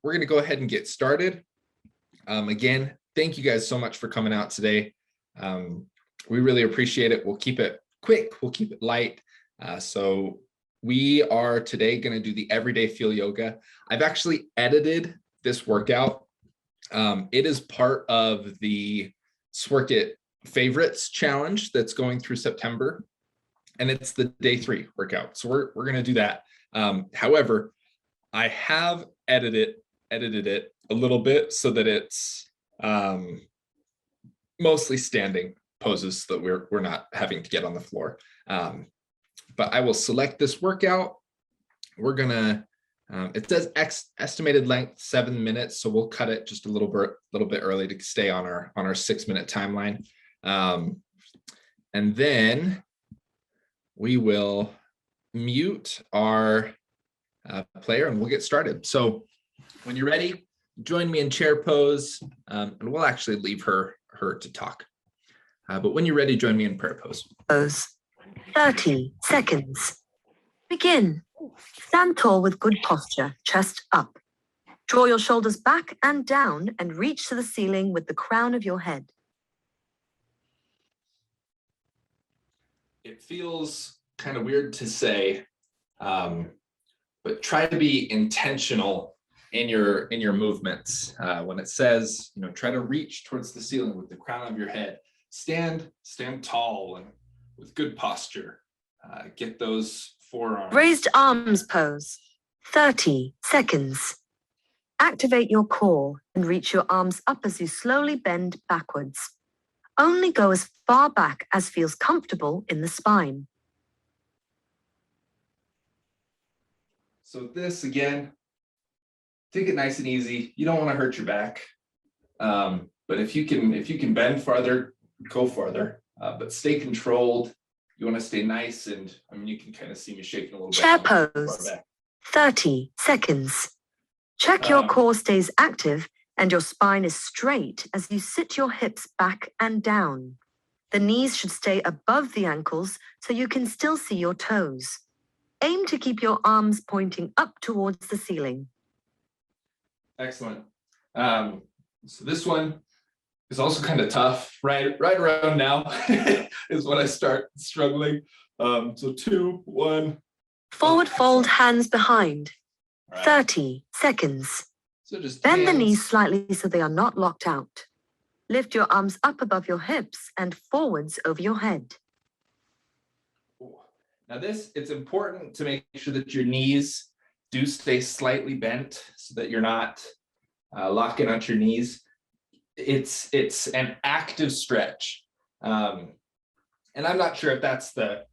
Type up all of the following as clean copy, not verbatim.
we're going to go ahead and get started. Again, thank you guys so much for coming out today. We really appreciate it. We'll keep it quick. We'll keep it light. So we are today going to do the Everyday Feel Yoga. I've actually edited this workout. It is part of the Sworkit Favorites Challenge that's going through September, and it's the day 3 workout. So we're going to do that. However, I have edited it a little bit so that it's mostly standing poses so that we're not having to get on the floor. But I will select this workout. We're gonna, it says estimated length 7 minutes, so we'll cut it just a little bit early to stay on our 6-minute timeline. And then we will mute our player and we'll get started. So when you're ready, join me in chair pose, and we'll actually leave her to talk. But when you're ready, join me in prayer pose. 30 seconds. Begin. Stand tall with good posture, chest up. Draw your shoulders back and down and reach to the ceiling with the crown of your head. It feels kind of weird to say, but try to be intentional in your movements. When it says, try to reach towards the ceiling with the crown of your head. Stand tall and with good posture. Get those forearms. Raised arms pose. 30 seconds. Activate your core and reach your arms up as you slowly bend backwards. Only go as far back as feels comfortable in the spine. So this, again, take it nice and easy. You don't want to hurt your back. But if you can bend farther, go farther. But stay controlled. You want to stay nice, and you can kind of see me shaking a little bit. Chair pose. 30 seconds. Check your core stays active and your spine is straight as you sit your hips back and down. The knees should stay above the ankles so you can still see your toes. Aim to keep your arms pointing up towards the ceiling. Excellent. So this one is also kind of tough, right around now is when I start struggling. So 2, 1. Forward fold hands behind. Right. 30 seconds. So just bend the knees slightly so they are not locked out. Lift your arms up above your hips and forwards over your head. Now it's important to make sure that your knees do stay slightly bent so that you're not locking out your knees. It's an active stretch, and I'm not sure if that's the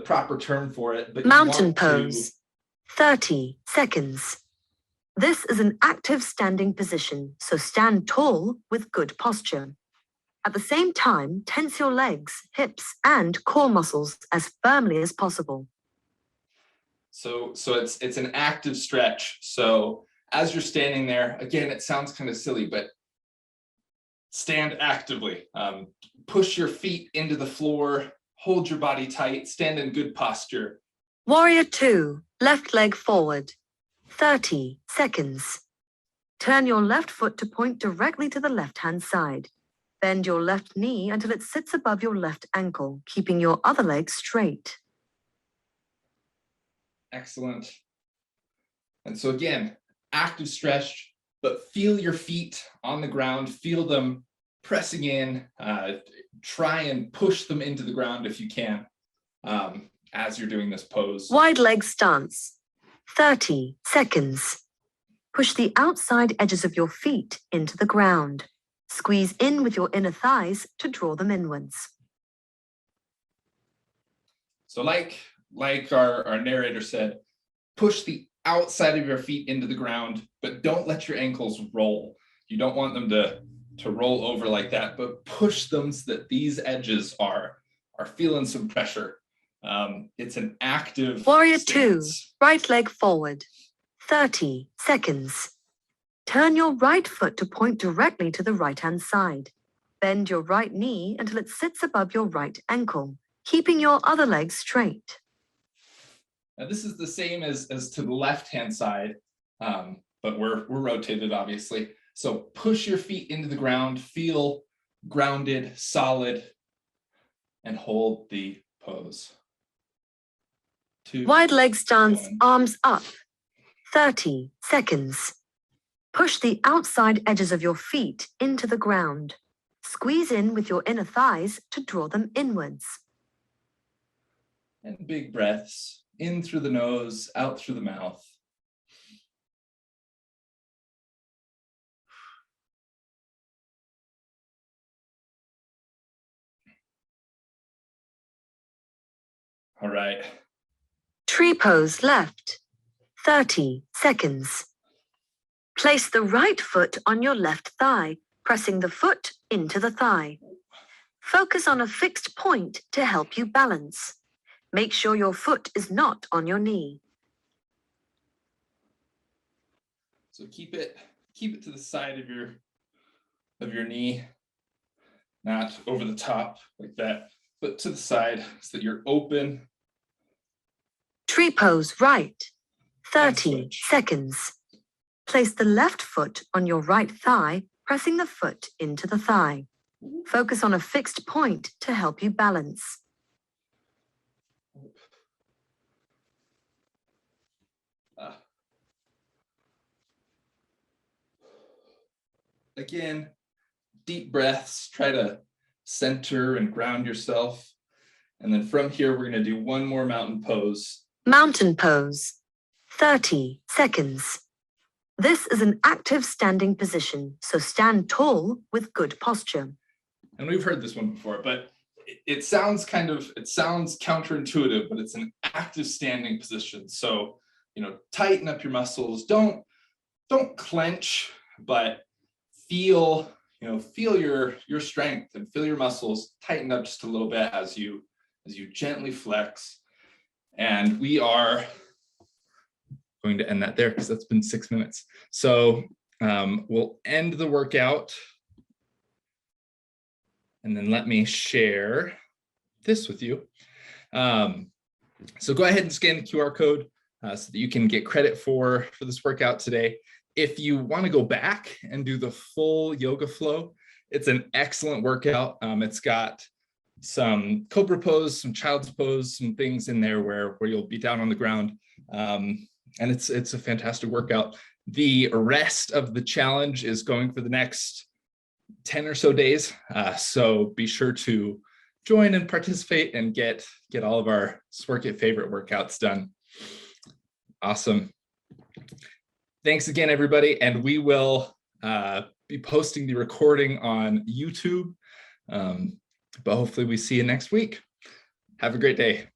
proper term for it. But mountain pose. 30 seconds. This is an active standing position, so stand tall with good posture. At the same time, tense your legs, hips, and core muscles as firmly as possible. So it's an active stretch. So as you're standing there, again, it sounds kind of silly, but stand actively. Push your feet into the floor, hold your body tight, stand in good posture. Warrior 2, left leg forward. 30 seconds. Turn your left foot to point directly to the left-hand side. Bend your left knee until it sits above your left ankle, keeping your other leg straight. Excellent. And so again, active stretch, but feel your feet on the ground, feel them pressing in, try and push them into the ground if you can, as you're doing this pose. Wide leg stance. 30 seconds. Push the outside edges of your feet into the ground. Squeeze in with your inner thighs to draw them inwards. So like our narrator said, push the outside of your feet into the ground, but don't let your ankles roll. You don't want them to roll over like that, but push them so that these edges are feeling some pressure. It's an active Warrior stance. 2, right leg forward. 30 seconds. Turn your right foot to point directly to the right-hand side. Bend your right knee until it sits above your right ankle, keeping your other leg straight. Now this is the same as to the left-hand side. but we're rotated, obviously. So push your feet into the ground, feel grounded, solid, and hold the pose. 2, Wide leg stance, 1. arms up. 30 seconds. Push the outside edges of your feet into the ground. Squeeze in with your inner thighs to draw them inwards. And big breaths, in through the nose, out through the mouth. All right. Tree pose left. 30 seconds. Place the right foot on your left thigh, pressing the foot into the thigh. Focus on a fixed point to help you balance. Make sure your foot is not on your knee. So keep it to the side of your knee, not over the top like that, but to the side so that you're open. Tree pose right. 30 switch. seconds. Place the left foot on your right thigh, pressing the foot into the thigh. Focus on a fixed point to help you balance. Again, deep breaths, try to center and ground yourself. And then from here, we're going to do one more mountain pose. Mountain pose. 30 seconds. This is an active standing position, so stand tall with good posture. And we've heard this one before, but it sounds counterintuitive, but it's an active standing position. So, tighten up your muscles. Don't clench, but feel your strength and feel your muscles tighten up just a little bit as you gently flex. And we are going to end that there because that's been 6 minutes. So we'll end the workout. And then let me share this with you. So go ahead and scan the QR code so that you can get credit for this workout today. If you want to go back and do the full yoga flow, it's an excellent workout. It's got some cobra pose, some child's pose, some things in there where you'll be down on the ground. And it's a fantastic workout. The rest of the challenge is going for the next 10 or so days. So be sure to join and participate and get all of our Sworkit favorite workouts done. Awesome. Thanks again, everybody. And we will be posting the recording on YouTube. But hopefully we see you next week. Have a great day.